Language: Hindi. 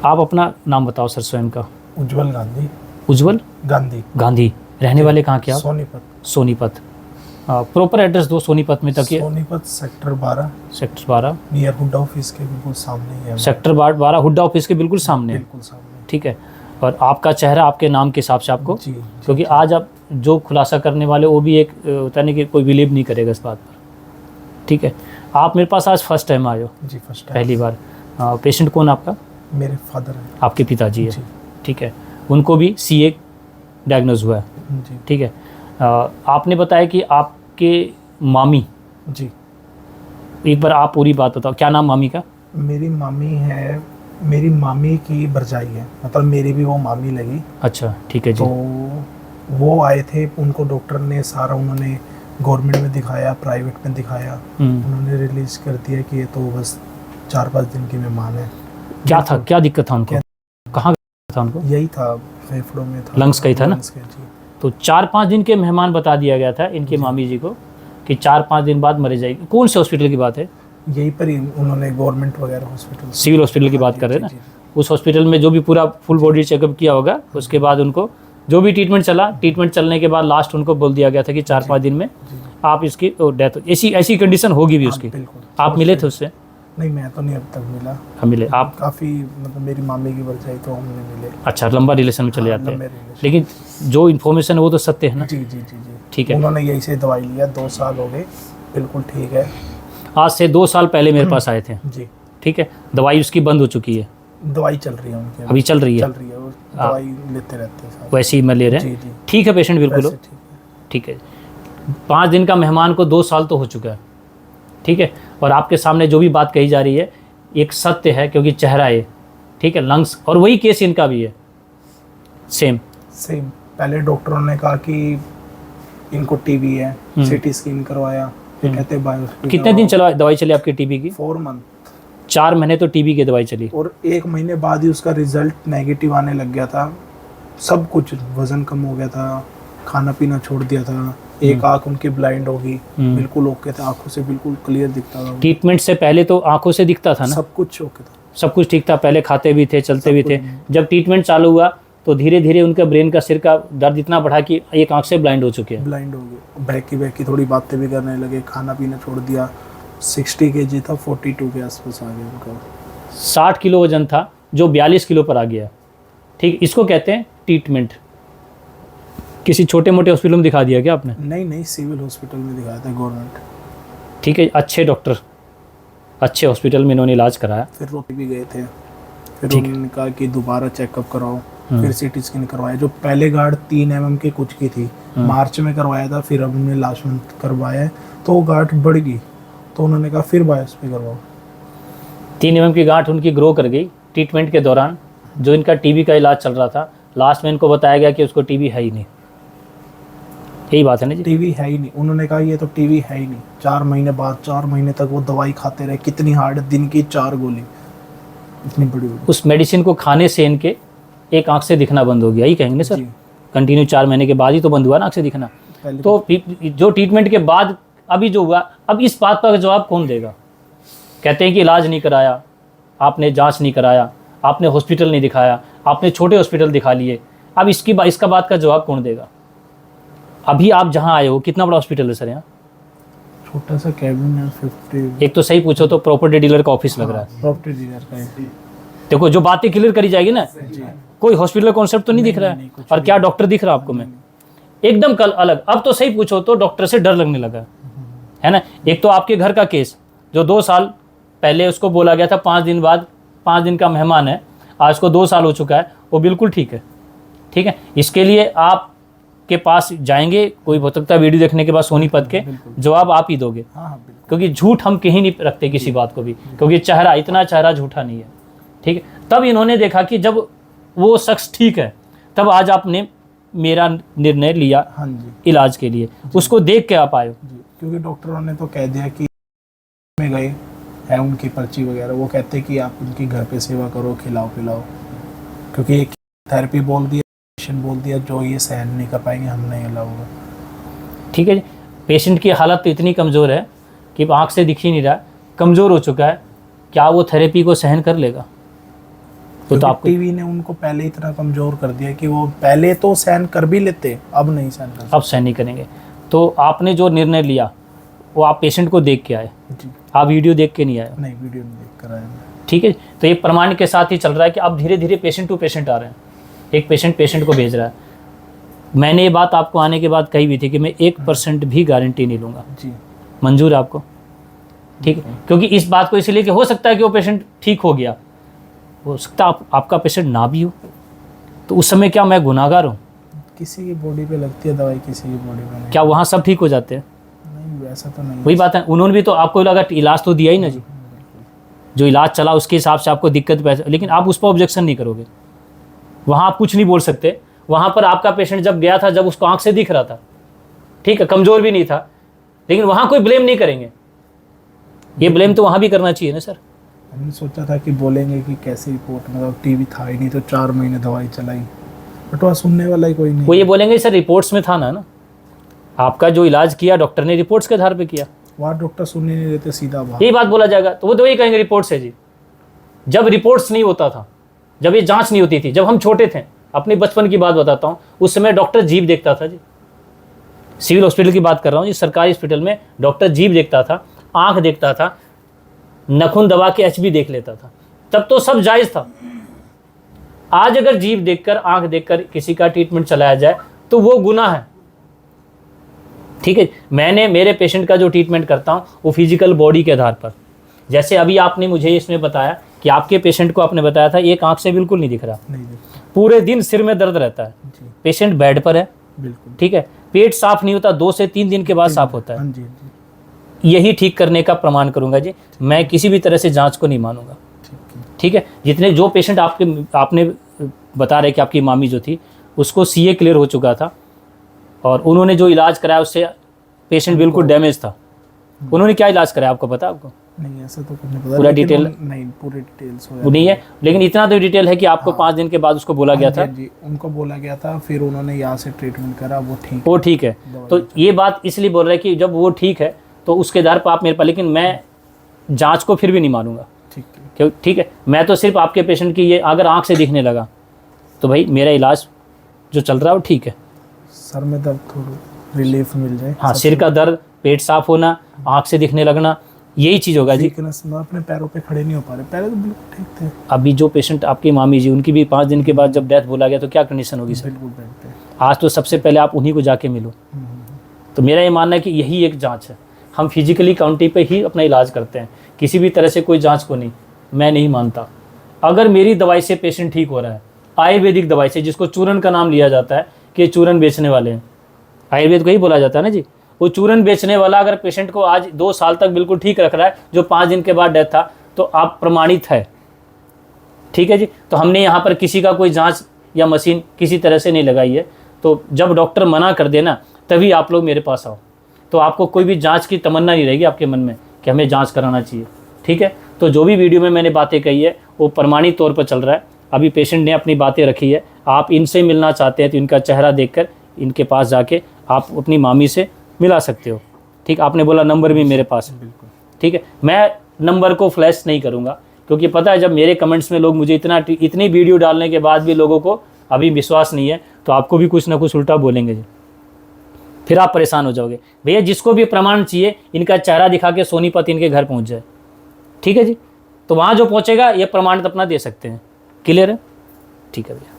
आप अपना नाम बताओ सर स्वयं का। उज्जवल गांधी। उज्जवल गांधी। गांधी। रहने वाले कहाँ के आप? सोनीपत। सोनीपत। प्रॉपर एड्रेस दो सोनीपत में तक। Sonipat sector 12। Sector 12 near Hooda office के बिल्कुल सामने ही है। सेक्टर 12 हुड्डा ऑफिस के बिल्कुल सामने। बिल्कुल सामने। ठीक है। और आपका चेहरा आपके नाम के हिसाब से आपको, जी, क्योंकि आज आप जो खुलासा करने वाले वो भी एक होता नहीं कि कोई बिलीव नहीं करेगा इस बात पर। ठीक है। आप मेरे पास आज फर्स्ट टाइम आए हो? जी फर्स्ट टाइम। पहली बार। पेशेंट कौन आपका? मेरे फादर हैं। आपके पिताजी है? जी। ठीक है। उनको भी CA डायग्नोज हुआ है? जी। ठीक है। आपने बताया कि आपके मामी। जी। एक बार आप पूरी बात बताओ, क्या नाम मामी का? मेरी मामी है, मेरी मामी की भरजाई है, मतलब मेरी भी वो मामी लगी। अच्छा ठीक है जी। तो वो आए थे, उनको डॉक्टर ने सारा, उन्होंने गवर्नमेंट में दिखाया, प्राइवेट में दिखाया, उन्होंने रिलीज कर दिया कि ये तो बस 4-5 दिन की मेहमान है। क्या था, क्या दिक्कत था उनको? कहाँ था उनको? यही था, फेफड़ों में था, लंग्स का ही था ना? लंग्स का, जी। तो 4-5 दिन के मेहमान बता दिया गया था इनके मामी जी को कि 4-5 दिन बाद मरे जाएगी। कौन से हॉस्पिटल की बात है? यहीं पर ही उन्होंने गवर्नमेंट वगैरह हॉस्पिटल, सिविल हॉस्पिटल की बात कर रहे हैं ना? उस हॉस्पिटल में जो भी पूरा फुल बॉडी चेकअप किया होगा, उसके बाद उनको जो भी ट्रीटमेंट चला, ट्रीटमेंट चलने के बाद लास्ट उनको बोल दिया गया था कि 4-5 दिन में आप इसकी डेथ, ऐसी कंडीशन होगी भी उसकी। आप मिले थे उससे? नहीं, मैं तो नहीं अब तक मिला। हम मिले। आप काफ़ी, मतलब मेरी मामी की भरजाई तो हमने मिले। अच्छा, लंबा रिलेशन में चले जाते हैं, लेकिन जो इन्फॉर्मेशन है वो तो सत्य है ना? जी जी जी जी। ठीक है। उन्होंने यही से दवाई लिया, 2 साल हो गए, बिल्कुल ठीक है। आज से 2 साल पहले मेरे पास आए थे। जी। ठीक है। दवाई उसकी बंद हो चुकी है? दवाई चल रही है उनकी, अभी चल रही है? चल रही है, वो दवाई लेते रहते हैं साथ। वैसे ही मैं ले रहे हैं? जी जी। ठीक है पेशेंट बिल्कुल हो? वैसे ठीक है। ठीक है। 5 दिन का मेहमान को 2 साल तो हो चुका है। ठीक है। और आपके सामने जो भी बात कही जा रही है एक सत्य है, क्योंकि चेहरा है, ठीक है, लंग्स, और वही केस इनका भी है, सेम। पहले डॉक्टरों ने कहा कि इनको टीबी है, CT स्कैन करवाया, फिर कहते बायोप्सी। कितने दिन चला दवाई चली आपकी टीबी की? 4 मंथ। 4 महीने तो टीबी की दवाई चली, और 1 महीने बाद ही उसका रिजल्ट नेगेटिव आने लग गया था। सब कुछ, वजन कम हो गया था, खाना पीना छोड़ दिया था, एक आंख उनकी ब्लाइंड होगी, बिल्कुल ओके था, आंखों से बिल्कुल क्लियर दिखता था। ट्रीटमेंट से पहले तो आंखों से दिखता था ना? सब कुछ ओके था, सब कुछ ठीक था, पहले खाते भी थे, चलते भी थे। जब ट्रीटमेंट चालू हुआ तो धीरे धीरे उनके ब्रेन का, सिर का दर्द इतना बढ़ा कि एक आंख से ब्लाइंड हो चुके हैं। ब्लाइंड हो गए, बहकी थोड़ी बातें भी करने लगे, खाना पीना छोड़ दिया। 60 kg था, 42 के आसपास आ गया उनका। 60 किलो वजन था जो 42 किलो पर आ गया। ठीक, इसको कहते हैं ट्रीटमेंट। किसी छोटे मोटे हॉस्पिटल में दिखा दिया क्या आपने? नहीं, सिविल हॉस्पिटल में दिखाया था, गवर्नमेंट। ठीक है, अच्छे डॉक्टर, अच्छे हॉस्पिटल में इन्होंने इलाज कराया। फिर रोटी भी गए थे, फिर उन्होंने कहा कि दोबारा चेकअप कराओ, फिर CT स्कैन करवाया। जो पहले गार्ड 3 mm की कुछ की थी, मार्च में करवाया था, फिर अब हमने लास्ट मंथ करवाया है, तो वो गार्ड बढ़ गई, तो उन्होंने कहा फिर बायोप्सी करवाओ। 3 mm की गांठ उनकी ग्रो कर गई ट्रीटमेंट के दौरान। जो इनका टीबी का इलाज चल रहा था, लास्ट में इनको बताया गया कि उसको टीबी है ही नहीं। यही बात है ना जी? टीबी है ही नहीं, उन्होंने कहा ये तो टीबी है ही नहीं। 4 महीने बाद, 4 महीने तक वो दवाई खाते रहे। कितनी हार्ड, दिन की 4 गोली, इतनी बड़ी। उस मेडिसिन को खाने से इनके एक आंख से दिखना बंद हो गया, ही कहेंगे सर? कंटिन्यू 4 महीने के बाद ही तो बंद हुआ ना आंख से दिखना। तो जो ट्रीटमेंट के बाद अभी जो हुआ, अब इस बात का जवाब कौन देगा? कहते हैं कि इलाज नहीं कराया आपने, जांच नहीं कराया आपने, हॉस्पिटल नहीं दिखाया आपने, छोटे हॉस्पिटल दिखा लिए। अब इसका बात का जवाब कौन देगा? अभी आप जहां आए हो, कितना बड़ा हॉस्पिटल है सर यहाँ? छोटा सा कैबिन है, 50। एक तो सही पूछो तो प्रॉपर्टी डीलर का ऑफिस लग रहा है। प्रॉपर्टी डीलर का है। देखो, जो बातें क्लियर करी जाएगी ना, कोई हॉस्पिटल कॉन्सेप्ट तो नहीं दिख रहा है। और क्या डॉक्टर दिख रहा है आपको? मैं एकदम कल अलग। अब तो सही पूछो तो डॉक्टर से डर लगने लगा है ना। एक तो आपके घर का केस, जो 2 साल पहले उसको बोला गया था 5 दिन बाद, 5 दिन का मेहमान है, आज को 2 साल हो चुका है, वो बिल्कुल ठीक है। ठीक है, इसके लिए आप के पास जाएंगे, कोई हो सकता है वीडियो देखने के बाद सोनीपत के, जवाब आप ही दोगे। क्योंकि झूठ हम कहीं नहीं रखते किसी बात को भी, क्योंकि इतना चेहरा झूठा नहीं है। ठीक है, तब इन्होंने देखा कि जब वो शख्स ठीक है, तब आज आपने मेरा निर्णय लिया इलाज के लिए। उसको देख के आप आए? क्योंकि डॉक्टरों ने तो कह दिया कि में गए है उनकी पर्ची वगैरह, वो कहते कि आप उनकी घर पे सेवा करो, खिलाओ पिलाओ, क्योंकि एक थेरेपी बोल दिया, बोल दिया जो ये सहन नहीं कर पाएंगे, हम नहीं अलाउ होगा। ठीक है जी। पेशेंट की हालत तो इतनी कमज़ोर है कि आँख से दिख ही नहीं रहा, कमज़ोर हो चुका है। क्या वो थेरेपी को सहन कर लेगा? तो आपको टीवी ने उनको पहले इतना कमजोर कर दिया कि वो पहले तो सहन कर भी लेते, अब नहीं सहन कर अब सहन नहीं करेंगे। तो आपने जो निर्णय लिया वो आप पेशेंट को देख के आए, जी। आप वीडियो देख के नहीं आए? नहीं, वीडियो नहीं देख कर आया मैं। ठीक है, तो ये प्रमाण के साथ ही चल रहा है कि अब धीरे धीरे पेशेंट टू पेशेंट आ रहे हैं, एक पेशेंट को भेज रहा है। मैंने ये बात आपको आने के बाद कही भी थी कि मैं 1% भी गारंटी नहीं लूँगा। जी। मंजूर है आपको? ठीक है, क्योंकि इस बात को इसलिए कि हो सकता है कि वो पेशेंट ठीक हो गया, हो सकता है आपका पेशेंट ना भी हो, तो उस समय क्या मैं गुनाहगार हूँ? किसी की बॉडी पे लगती है दवाई, किसी की बॉडी पे नहीं। क्या वहाँ सब ठीक हो जाते हैं? नहीं, वैसा तो नहीं। वही बात है, उन्होंने भी तो आपको लगा इलाज तो दिया ही ना जी, जो इलाज चला उसके हिसाब से आपको दिक्कत पैसे, लेकिन आप उस पर ऑब्जेक्शन नहीं करोगे, वहाँ आप कुछ नहीं बोल सकते। वहाँ पर आपका पेशेंट जब गया था, जब उसको आंख से दिख रहा था, ठीक है, कमज़ोर भी नहीं था, लेकिन वहाँ कोई ब्लेम नहीं करेंगे। ये ब्लेम तो वहाँ भी करना चाहिए ना सर। हमने सोचा था कि बोलेंगे कि कैसे रिपोर्ट, मतलब टीवी था ही नहीं तो 4 महीने दवाई चलाई, बट वहाँ सुनने वाला ही कोई नहीं। वो ये बोलेंगे सर रिपोर्ट्स में था ना, आपका जो इलाज किया डॉक्टर ने रिपोर्ट्स के आधार पे किया। वहाँ डॉक्टर सुनने नहीं देते, सीधा बात। यही बात बोला जाएगा, तो वो तो वही कहेंगे रिपोर्ट्स है जी। जब रिपोर्ट्स नहीं होता था, जब ये जांच नहीं होती थी, जब हम छोटे थे, अपने बचपन की बात बताता हूँ, उस समय डॉक्टर जीभ देखता था जी। सिविल हॉस्पिटल की बात कर रहा हूँ जी, सरकारी हॉस्पिटल में डॉक्टर जीभ देखता था, आँख देखता था, नखून दबा के एचबी देख लेता था, तब तो सब जायज़ था। आज अगर जीभ देखकर, आँख देखकर किसी का ट्रीटमेंट चलाया जाए तो वो गुनाह है। ठीक है, मैंने मेरे पेशेंट का जो ट्रीटमेंट करता हूँ वो फिजिकल बॉडी के आधार पर, जैसे अभी आपने मुझे इसमें बताया कि आपके पेशेंट को आपने बताया था एक आँख से बिल्कुल नहीं दिख रहा, नहीं देखता। पूरे दिन सिर में दर्द रहता है, पेशेंट बेड पर है, बिल्कुल। ठीक है, पेट साफ नहीं होता, 2 से 3 दिन के बाद साफ होता है। हाँ जी, यही ठीक करने का प्रमाण करूंगा जी, मैं किसी भी तरह से जांच को नहीं मानूंगा। ठीक है, जितने जो पेशेंट आपने बता रहे कि आपकी मामी जो थी उसको सीए क्लियर हो चुका था और उन्होंने जो इलाज कराया उससे पेशेंट बिल्कुल डैमेज था, उन्होंने क्या इलाज कराया आपको पता? आपको नहीं, ऐसा तो कुछ नहीं पता, पूरा लेकिन डिटेल नहीं, पूरे डिटेल्स वो नहीं है, लेकिन इतना तो डिटेल है कि आपको 5 दिन के बाद उसको बोला गया था। जी, उनको बोला गया था, फिर उन्होंने यहाँ से ट्रीटमेंट करा, वो ठीक है। तो ये बात इसलिए बोल रहे हैं कि जब वो ठीक है तो उसके आधार पर आप मेरे पास, लेकिन मैं जांच को फिर भी नहीं मानूंगा। ठीक है, मैं तो सिर्फ आपके पेशेंट की ये अगर आंख से दिखने लगा तो भाई मेरा इलाज जो चल रहा है वो ठीक है। सर में दर्द थोड़ा रिलीफ मिल जाए। हाँ, सिर का दर्द, पेट साफ होना, आंख से दिखने लगना, यही चीज़ होगा जी। मैं अपने पैरों पे खड़े नहीं हो पा रहे, पहले तो बिल्कुल ठीक थे। अभी जो पेशेंट आपकी मामी जी, उनकी भी 5 दिन के बाद जब डेथ बोला गया तो क्या कंडीशन होगी सर? बिल्कुल बेड पे। आज तो सबसे पहले आप उन्हीं को जाके मिलो। तो मेरा ये मानना है कि यही एक जांच है, हम फिजिकली काउंटी पे ही अपना इलाज करते हैं, किसी भी तरह से कोई जांच को नहीं। मैं नहीं मानता अगर मेरी दवाई से पेशेंट ठीक हो रहा है, आयुर्वेदिक दवाई से, जिसको चूरन का नाम लिया जाता है कि चूरन बेचने वाले हैं, आयुर्वेद को ही बोला जाता है ना जी, वो चूरन बेचने वाला अगर पेशेंट को आज 2 साल तक बिल्कुल ठीक रख रहा है, जो 5 दिन के बाद डेथ था, तो आप प्रमाणित है। ठीक है जी, तो हमने यहाँ पर किसी का कोई जांच या मशीन किसी तरह से नहीं लगाई है। तो जब डॉक्टर मना कर देना तभी आप लोग मेरे पास आओ, तो आपको कोई भी जांच की तमन्ना नहीं रहेगी आपके मन में कि हमें जांच कराना चाहिए। ठीक है, तो जो भी वीडियो में मैंने बातें कही है वो प्रमाणित तौर पर चल रहा है। अभी पेशेंट ने अपनी बातें रखी है, आप इनसे मिलना चाहते हैं तो इनका चेहरा देखकर इनके पास जाके आप अपनी मामी से मिला सकते हो। ठीक, आपने बोला नंबर भी मेरे पास है। ठीक है, मैं नंबर को फ्लैश नहीं करूँगा, क्योंकि पता है जब मेरे कमेंट्स में लोग मुझे इतनी वीडियो डालने के बाद भी लोगों को अभी विश्वास नहीं है, तो आपको भी कुछ ना कुछ उल्टा बोलेंगे जी, फिर आप परेशान हो जाओगे। भैया जिसको भी प्रमाण चाहिए इनका चेहरा दिखा के सोनीपत इनके घर पहुँच जाए। ठीक है जी, तो वहाँ जो पहुँचेगा ये प्रमाणित अपना दे सकते हैं। क्लियर है? ठीक है भैया।